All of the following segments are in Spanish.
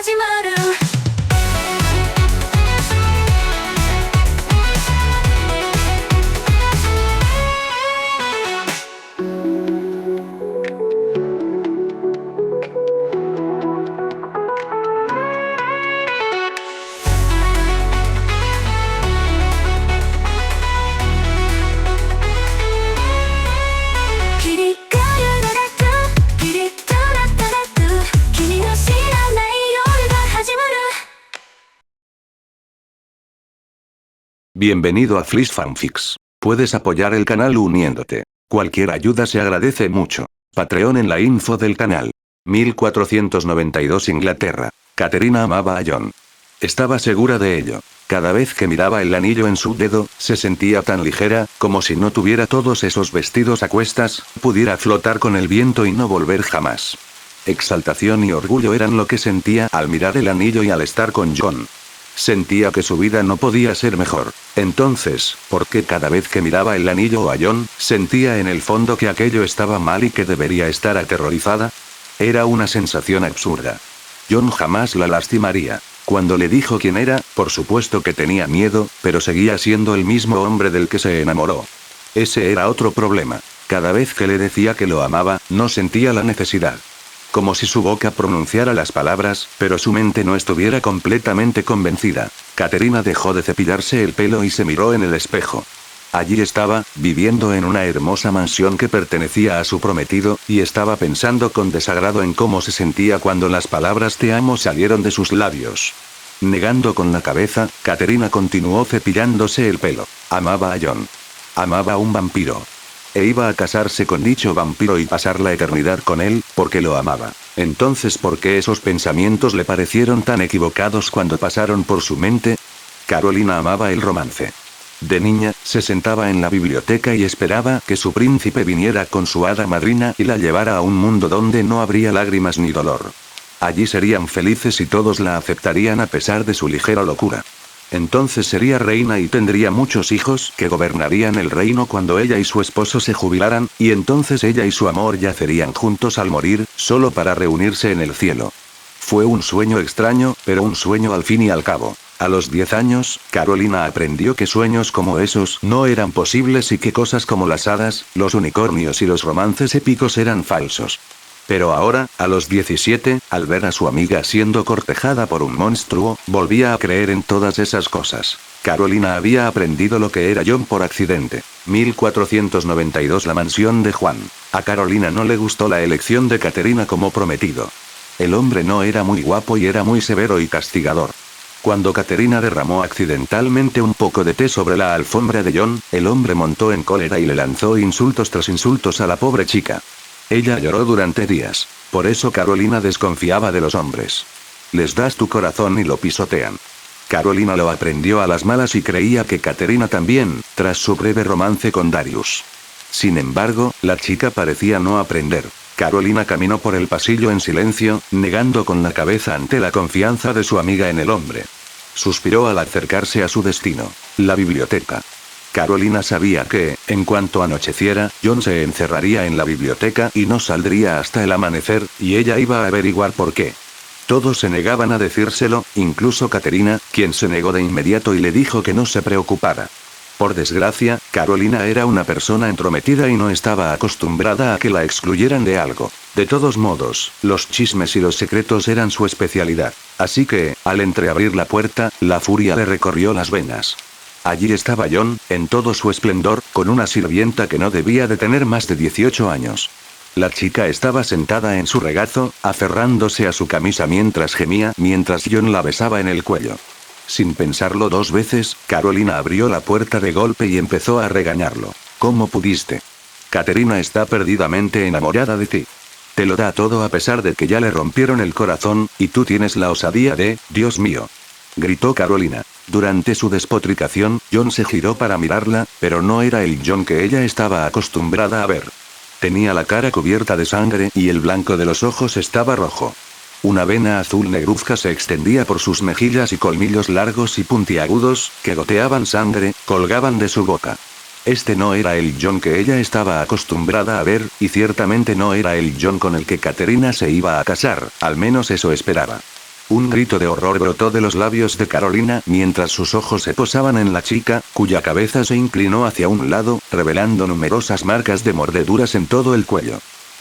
始まる キリカルララトゥキリカラタラトゥ君の知らない夜が始まる Bienvenido a Fliss Fanfics. Puedes apoyar el canal uniéndote. Cualquier ayuda se agradece mucho. Patreon en la info del canal. 1492 Inglaterra. Caterina amaba a John. Estaba segura de ello. Cada vez que miraba el anillo en su dedo, se sentía tan ligera, como si no tuviera todos esos vestidos a cuestas, pudiera flotar con el viento y no volver jamás. Exaltación y orgullo eran lo que sentía al mirar el anillo y al estar con John. Sentía que su vida no podía ser mejor. Entonces, ¿por qué cada vez que miraba el anillo o a John, sentía en el fondo que aquello estaba mal y que debería estar aterrorizada? Era una sensación absurda. John jamás la lastimaría. Cuando le dijo quién era, por supuesto que tenía miedo, pero seguía siendo el mismo hombre del que se enamoró. Ese era otro problema. Cada vez que le decía que lo amaba, no sentía la necesidad. Como si su boca pronunciara las palabras, pero su mente no estuviera completamente convencida. Caterina dejó de cepillarse el pelo y se miró en el espejo. Allí estaba, viviendo en una hermosa mansión que pertenecía a su prometido, y estaba pensando con desagrado en cómo se sentía cuando las palabras te amo salieron de sus labios. Negando con la cabeza, Caterina continuó cepillándose el pelo. Amaba a John. Amaba a un vampiro. E iba a casarse con dicho vampiro y pasar la eternidad con él, porque lo amaba. Entonces, ¿por qué esos pensamientos le parecieron tan equivocados cuando pasaron por su mente? Carolina amaba el romance. De niña, se sentaba en la biblioteca y esperaba que su príncipe viniera con su hada madrina y la llevara a un mundo donde no habría lágrimas ni dolor. Allí serían felices y todos la aceptarían a pesar de su ligera locura. Entonces sería reina y tendría muchos hijos que gobernarían el reino cuando ella y su esposo se jubilaran, y entonces ella y su amor yacerían juntos al morir, solo para reunirse en el cielo. Fue un sueño extraño, pero un sueño al fin y al cabo. A los 10 años, Carolina aprendió que sueños como esos no eran posibles y que cosas como las hadas, los unicornios y los romances épicos eran falsos. Pero ahora, a los 17, al ver a su amiga siendo cortejada por un monstruo, volvía a creer en todas esas cosas. Carolina había aprendido lo que era John por accidente. 1492 La mansión de Juan. A Carolina no le gustó la elección de Caterina como prometido. El hombre no era muy guapo y era muy severo y castigador. Cuando Caterina derramó accidentalmente un poco de té sobre la alfombra de John, el hombre montó en cólera y le lanzó insultos tras insultos a la pobre chica. Ella lloró durante días. Por eso Carolina desconfiaba de los hombres. Les das tu corazón y lo pisotean. Carolina lo aprendió a las malas y creía que Caterina también, tras su breve romance con Darius. Sin embargo, la chica parecía no aprender. Carolina caminó por el pasillo en silencio, negando con la cabeza ante la confianza de su amiga en el hombre. Suspiró al acercarse a su destino, la biblioteca. Carolina sabía que, en cuanto anocheciera, John se encerraría en la biblioteca y no saldría hasta el amanecer, y ella iba a averiguar por qué. Todos se negaban a decírselo, incluso Caterina, quien se negó de inmediato y le dijo que no se preocupara. Por desgracia, Carolina era una persona entrometida y no estaba acostumbrada a que la excluyeran de algo. De todos modos, los chismes y los secretos eran su especialidad. Así que, al entreabrir la puerta, la furia le recorrió las venas. Allí estaba John, en todo su esplendor, con una sirvienta que no debía de tener más de 18 años. La chica estaba sentada en su regazo, aferrándose a su camisa mientras gemía, mientras John la besaba en el cuello. Sin pensarlo 2 veces, Carolina abrió la puerta de golpe y empezó a regañarlo. ¿Cómo pudiste? Caterina está perdidamente enamorada de ti. Te lo da todo a pesar de que ya le rompieron el corazón, y tú tienes la osadía de, Dios mío. Gritó Carolina. Durante su despotricación, John se giró para mirarla, pero no era el John que ella estaba acostumbrada a ver. Tenía la cara cubierta de sangre y el blanco de los ojos estaba rojo. Una vena azul negruzca se extendía por sus mejillas y colmillos largos y puntiagudos, que goteaban sangre, colgaban de su boca. Este no era el John que ella estaba acostumbrada a ver, y ciertamente no era el John con el que Caterina se iba a casar, al menos eso esperaba. Un grito de horror brotó de los labios de Carolina mientras sus ojos se posaban en la chica, cuya cabeza se inclinó hacia un lado, revelando numerosas marcas de mordeduras en todo el cuello.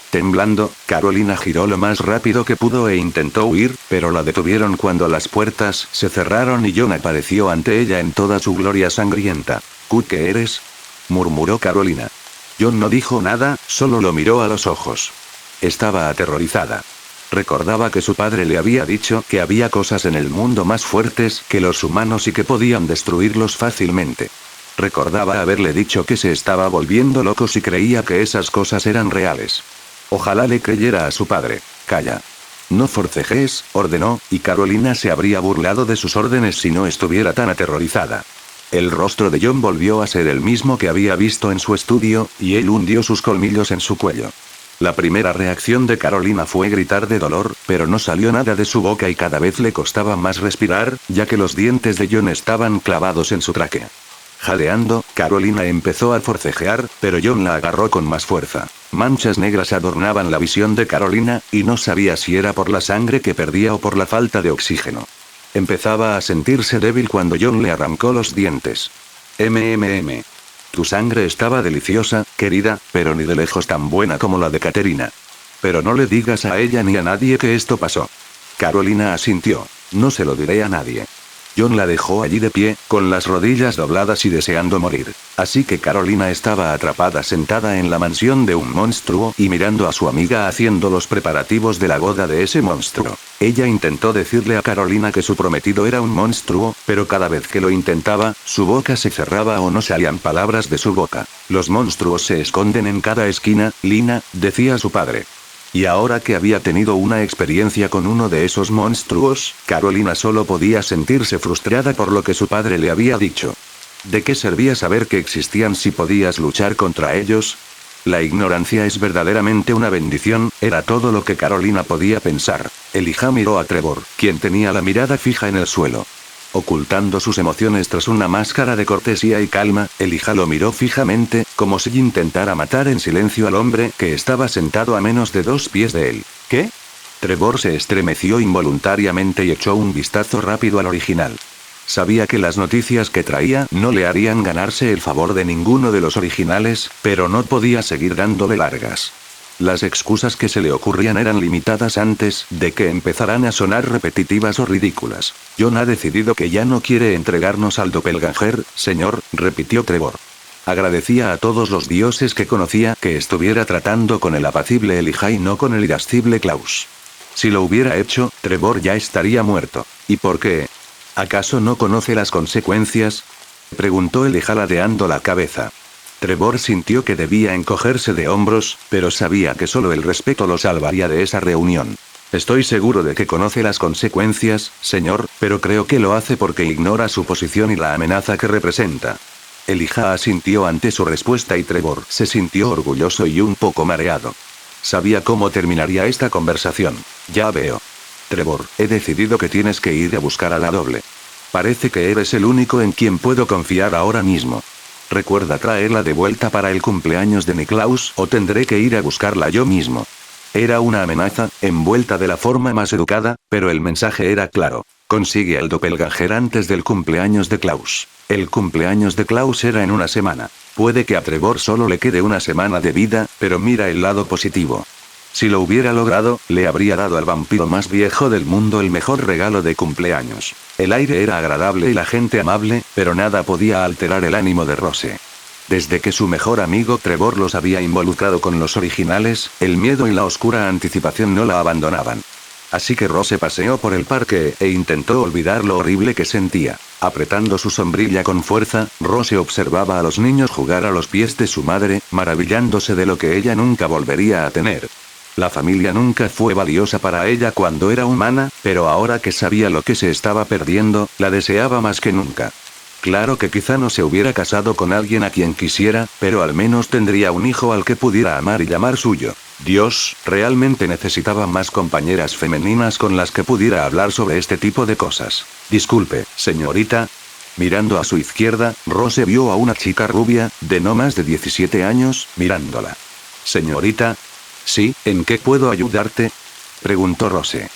Temblando, Carolina giró lo más rápido que pudo e intentó huir, pero la detuvieron cuando las puertas se cerraron y John apareció ante ella en toda su gloria sangrienta. ¿Qué eres?, murmuró Carolina. John no dijo nada, solo lo miró a los ojos. Estaba aterrorizada. Recordaba que su padre le había dicho que había cosas en el mundo más fuertes que los humanos y que podían destruirlos fácilmente. Recordaba haberle dicho que se estaba volviendo loco si creía que esas cosas eran reales. Ojalá le creyera a su padre. Calla. No forcejes, ordenó, y Carolina se habría burlado de sus órdenes si no estuviera tan aterrorizada. El rostro de John volvió a ser el mismo que había visto en su estudio, y él hundió sus colmillos en su cuello. La primera reacción de Carolina fue gritar de dolor, pero no salió nada de su boca y cada vez le costaba más respirar, ya que los dientes de John estaban clavados en su tráquea. Jadeando, Carolina empezó a forcejear, pero John la agarró con más fuerza. Manchas negras adornaban la visión de Carolina, y no sabía si era por la sangre que perdía o por la falta de oxígeno. Empezaba a sentirse débil cuando John le arrancó los dientes. Tu sangre estaba deliciosa, querida, pero ni de lejos tan buena como la de Caterina. Pero no le digas a ella ni a nadie que esto pasó. Carolina asintió. No se lo diré a nadie. John la dejó allí de pie, con las rodillas dobladas y deseando morir. Así que Carolina estaba atrapada sentada en la mansión de un monstruo y mirando a su amiga haciendo los preparativos de la boda de ese monstruo. Ella intentó decirle a Carolina que su prometido era un monstruo, pero cada vez que lo intentaba, su boca se cerraba o no salían palabras de su boca. Los monstruos se esconden en cada esquina, Lina, decía su padre. Y ahora que había tenido una experiencia con uno de esos monstruos, Carolina solo podía sentirse frustrada por lo que su padre le había dicho. ¿De qué servía saber que existían si podías luchar contra ellos? La ignorancia es verdaderamente una bendición, era todo lo que Carolina podía pensar. Elijah miró a Trevor, quien tenía la mirada fija en el suelo. Ocultando sus emociones tras una máscara de cortesía y calma, Elijah lo miró fijamente, como si intentara matar en silencio al hombre que estaba sentado a menos de 2 pies de él. ¿Qué? Trevor se estremeció involuntariamente y echó un vistazo rápido al original. Sabía que las noticias que traía no le harían ganarse el favor de ninguno de los originales, pero no podía seguir dándole largas. Las excusas que se le ocurrían eran limitadas antes de que empezaran a sonar repetitivas o ridículas. John ha decidido que ya no quiere entregarnos al doppelganger, señor, repitió Trevor. Agradecía a todos los dioses que conocía que estuviera tratando con el apacible Elijah y no con el irascible Klaus. Si lo hubiera hecho, Trevor ya estaría muerto. ¿Y por qué? ¿Acaso no conoce las consecuencias?, preguntó Elijah ladeando la cabeza. Trevor sintió que debía encogerse de hombros, pero sabía que solo el respeto lo salvaría de esa reunión. Estoy seguro de que conoce las consecuencias, señor, pero creo que lo hace porque ignora su posición y la amenaza que representa. Elijah asintió ante su respuesta y Trevor se sintió orgulloso y un poco mareado. Sabía cómo terminaría esta conversación. Ya veo. Trevor, he decidido que tienes que ir a buscar a la doble. Parece que eres el único en quien puedo confiar ahora mismo. Recuerda traerla de vuelta para el cumpleaños de Niklaus o tendré que ir a buscarla yo mismo. Era una amenaza, envuelta de la forma más educada, pero el mensaje era claro. Consigue al doppelganger antes del cumpleaños de Klaus. El cumpleaños de Klaus era en una semana. Puede que a Trevor solo le quede una semana de vida, pero mira el lado positivo. Si lo hubiera logrado, le habría dado al vampiro más viejo del mundo el mejor regalo de cumpleaños. El aire era agradable y la gente amable, pero nada podía alterar el ánimo de Rose. Desde que su mejor amigo Trevor los había involucrado con los originales, el miedo y la oscura anticipación no la abandonaban. Así que Rose paseó por el parque e intentó olvidar lo horrible que sentía. Apretando su sombrilla con fuerza, Rose observaba a los niños jugar a los pies de su madre, maravillándose de lo que ella nunca volvería a tener. La familia nunca fue valiosa para ella cuando era humana, pero ahora que sabía lo que se estaba perdiendo, la deseaba más que nunca. Claro que quizá no se hubiera casado con alguien a quien quisiera, pero al menos tendría un hijo al que pudiera amar y llamar suyo. Dios, realmente necesitaba más compañeras femeninas con las que pudiera hablar sobre este tipo de cosas. Disculpe, señorita. Mirando a su izquierda, Rose vio a una chica rubia, de no más de 17 años, mirándola. Señorita. Sí, ¿en qué puedo ayudarte?, preguntó Rose.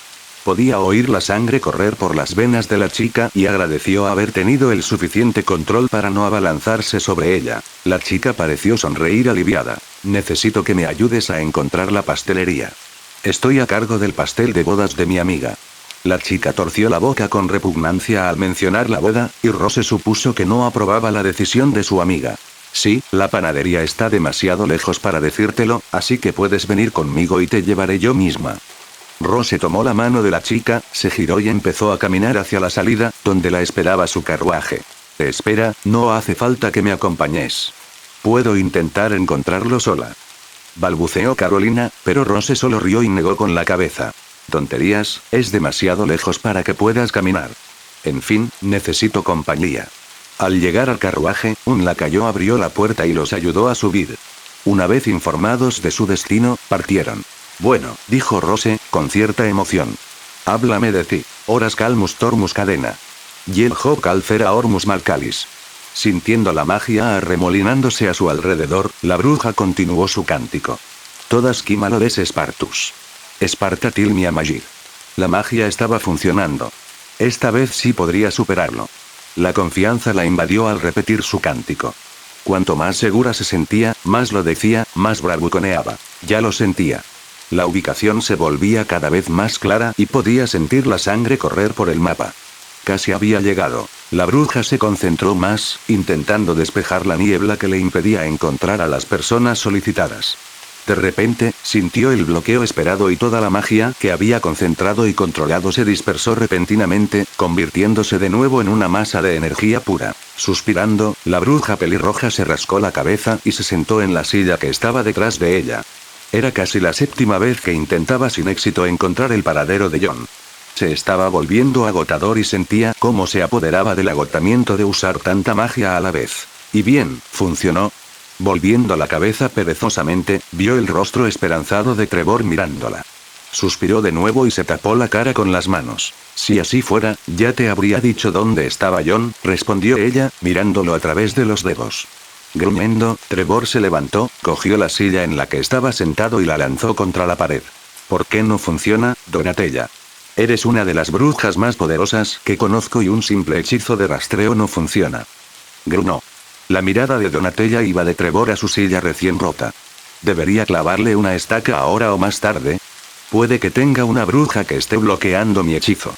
Podía oír la sangre correr por las venas de la chica y agradeció haber tenido el suficiente control para no abalanzarse sobre ella. La chica pareció sonreír aliviada. Necesito que me ayudes a encontrar la pastelería. Estoy a cargo del pastel de bodas de mi amiga. La chica torció la boca con repugnancia al mencionar la boda, y Rose supuso que no aprobaba la decisión de su amiga. Sí, la panadería está demasiado lejos para decírtelo, así que puedes venir conmigo y te llevaré yo misma. Rose tomó la mano de la chica, se giró y empezó a caminar hacia la salida, donde la esperaba su carruaje. Espera, no hace falta que me acompañes. Puedo intentar encontrarlo sola. Balbuceó Carolina, pero Rose solo rió y negó con la cabeza. Tonterías, es demasiado lejos para que puedas caminar. En fin, necesito compañía. Al llegar al carruaje, un lacayo abrió la puerta y los ayudó a subir. Una vez informados de su destino, partieron. Bueno, dijo Rose, con cierta emoción. Háblame de ti. Horas calmus tormus cadena. Yel hoc alfera ormus malcalis. Sintiendo la magia arremolinándose a su alrededor, la bruja continuó su cántico. Todas quimalores Spartus. Espartatil mia magir. La magia estaba funcionando. Esta vez sí podría superarlo. La confianza la invadió al repetir su cántico. Cuanto más segura se sentía, más lo decía, más bravuconeaba. Ya lo sentía. La ubicación se volvía cada vez más clara y podía sentir la sangre correr por el mapa. Casi había llegado. La bruja se concentró más, intentando despejar la niebla que le impedía encontrar a las personas solicitadas. De repente, sintió el bloqueo esperado y toda la magia que había concentrado y controlado se dispersó repentinamente, convirtiéndose de nuevo en una masa de energía pura. Suspirando, la bruja pelirroja se rascó la cabeza y se sentó en la silla que estaba detrás de ella. Era casi la 7ª vez que intentaba sin éxito encontrar el paradero de John. Se estaba volviendo agotador y sentía cómo se apoderaba del agotamiento de usar tanta magia a la vez. Y bien, funcionó. Volviendo la cabeza perezosamente, vio el rostro esperanzado de Trevor mirándola. Suspiró de nuevo y se tapó la cara con las manos. Si así fuera, ya te habría dicho dónde estaba John, respondió ella, mirándolo a través de los dedos. Gruñendo, Trevor se levantó, cogió la silla en la que estaba sentado y la lanzó contra la pared. ¿Por qué no funciona, Donatella? Eres una de las brujas más poderosas que conozco y un simple hechizo de rastreo no funciona. Gruñó. La mirada de Donatella iba de Trevor a su silla recién rota. ¿Debería clavarle una estaca ahora o más tarde? Puede que tenga una bruja que esté bloqueando mi hechizo.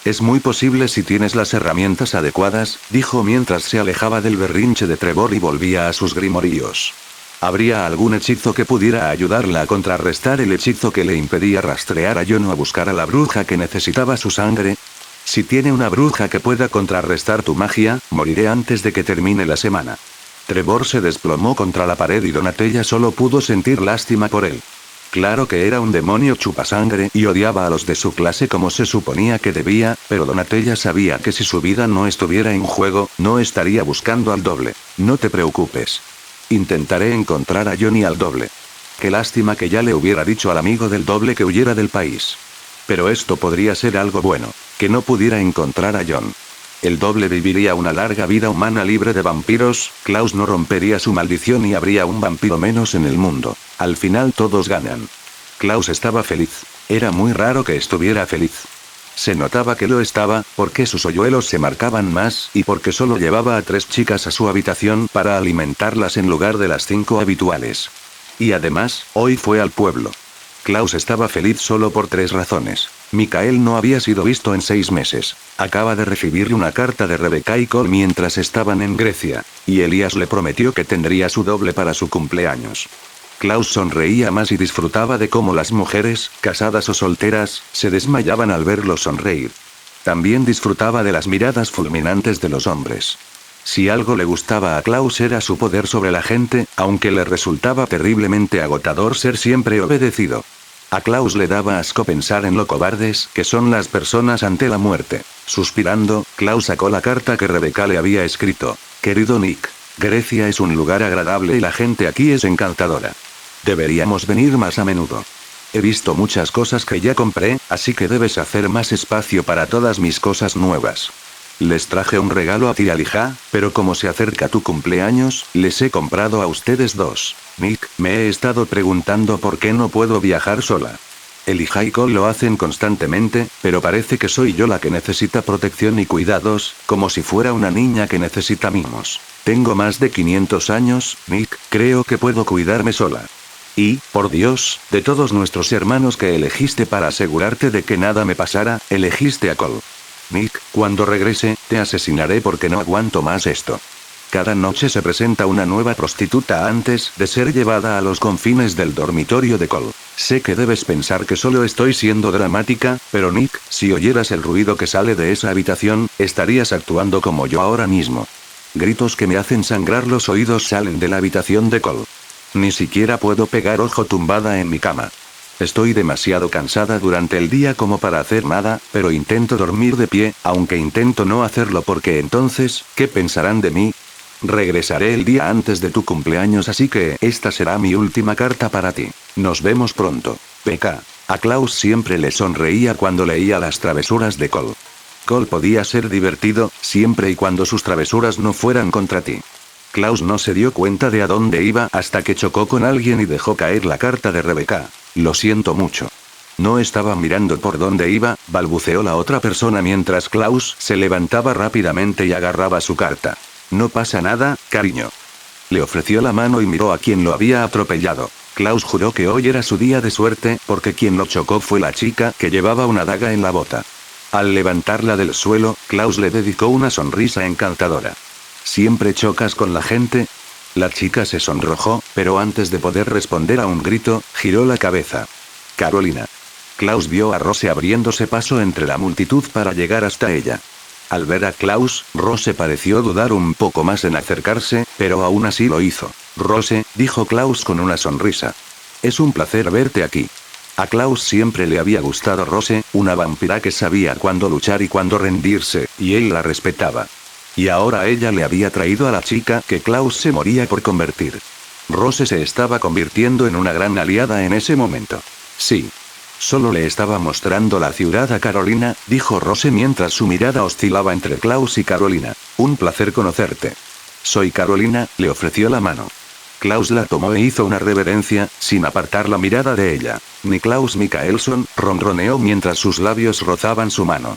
Es muy posible si tienes las herramientas adecuadas, dijo mientras se alejaba del berrinche de Trevor y volvía a sus grimoríos. ¿Habría algún hechizo que pudiera ayudarla a contrarrestar el hechizo que le impedía rastrear a John o a buscar a la bruja que necesitaba su sangre? Si tiene una bruja que pueda contrarrestar tu magia, moriré antes de que termine la semana. Trevor se desplomó contra la pared y Donatella solo pudo sentir lástima por él. Claro que era un demonio chupasangre y odiaba a los de su clase como se suponía que debía, pero Donatella sabía que si su vida no estuviera en juego, no estaría buscando al doble. No te preocupes. Intentaré encontrar a Johnny al doble. Qué lástima que ya le hubiera dicho al amigo del doble que huyera del país. Pero esto podría ser algo bueno, que no pudiera encontrar a John. El doble viviría una larga vida humana libre de vampiros, Klaus no rompería su maldición y habría un vampiro menos en el mundo. Al final todos ganan. Klaus estaba feliz. Era muy raro que estuviera feliz. Se notaba que lo estaba, porque sus hoyuelos se marcaban más y porque solo llevaba a 3 chicas a su habitación para alimentarlas en lugar de las 5 habituales. Y además, hoy fue al pueblo. Klaus estaba feliz solo por 3 razones. Mikael no había sido visto en 6 meses. Acaba de recibir una carta de Rebecca y Cole mientras estaban en Grecia. Y Elías le prometió que tendría su doble para su cumpleaños. Klaus sonreía más y disfrutaba de cómo las mujeres, casadas o solteras, se desmayaban al verlo sonreír. También disfrutaba de las miradas fulminantes de los hombres. Si algo le gustaba a Klaus era su poder sobre la gente, aunque le resultaba terriblemente agotador ser siempre obedecido. A Klaus le daba asco pensar en lo cobardes que son las personas ante la muerte. Suspirando, Klaus sacó la carta que Rebecca le había escrito. Querido Nick, Grecia es un lugar agradable y la gente aquí es encantadora. Deberíamos venir más a menudo. He visto muchas cosas que ya compré, así que debes hacer más espacio para todas mis cosas nuevas. Les traje un regalo a ti y a Lija, pero como se acerca tu cumpleaños, les he comprado a ustedes 2. Nick, me he estado preguntando por qué no puedo viajar sola. Elijah y Cole lo hacen constantemente, pero parece que soy yo la que necesita protección y cuidados, como si fuera una niña que necesita mimos. Tengo más de 500 años, Nick, creo que puedo cuidarme sola. Y, por Dios, de todos nuestros hermanos que elegiste para asegurarte de que nada me pasara, elegiste a Cole. Nick, cuando regrese, te asesinaré porque no aguanto más esto. Cada noche se presenta una nueva prostituta antes de ser llevada a los confines del dormitorio de Cole. Sé que debes pensar que solo estoy siendo dramática, pero Nick, si oyeras el ruido que sale de esa habitación, estarías actuando como yo ahora mismo. Gritos que me hacen sangrar los oídos salen de la habitación de Cole. Ni siquiera puedo pegar ojo tumbada en mi cama. Estoy demasiado cansada durante el día como para hacer nada, pero intento dormir de pie, aunque intento no hacerlo porque entonces, ¿qué pensarán de mí? Regresaré el día antes de tu cumpleaños, así que esta será mi última carta para ti. Nos vemos pronto. PK. A Klaus siempre le sonreía cuando leía las travesuras de Cole. Cole podía ser divertido, siempre y cuando sus travesuras no fueran contra ti. Klaus no se dio cuenta de a dónde iba hasta que chocó con alguien y dejó caer la carta de Rebecca. Lo siento mucho. No estaba mirando por dónde iba, balbuceó la otra persona mientras Klaus se levantaba rápidamente y agarraba su carta. No pasa nada, cariño. Le ofreció la mano y miró a quien lo había atropellado. Klaus juró que hoy era su día de suerte, porque quien lo chocó fue la chica que llevaba una daga en la bota. Al levantarla del suelo, Klaus le dedicó una sonrisa encantadora. ¿Siempre chocas con la gente? La chica se sonrojó, pero antes de poder responder a un grito, giró la cabeza. Carolina. Klaus vio a Rose abriéndose paso entre la multitud para llegar hasta ella. Al ver a Klaus, Rose pareció dudar un poco más en acercarse, pero aún así lo hizo. Rose, dijo Klaus con una sonrisa. Es un placer verte aquí. A Klaus siempre le había gustado Rose, una vampira que sabía cuándo luchar y cuándo rendirse, y él la respetaba. Y ahora ella le había traído a la chica que Klaus se moría por convertir. Rose se estaba convirtiendo en una gran aliada en ese momento. Sí. Solo le estaba mostrando la ciudad a Carolina, dijo Rose mientras su mirada oscilaba entre Klaus y Carolina. Un placer conocerte. Soy Carolina, le ofreció la mano. Klaus la tomó e hizo una reverencia, sin apartar la mirada de ella. Niklaus Mikaelson, ronroneó mientras sus labios rozaban su mano.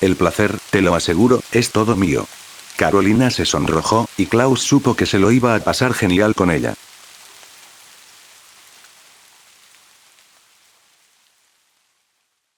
El placer, te lo aseguro, es todo mío. Carolina se sonrojó, y Klaus supo que se lo iba a pasar genial con ella.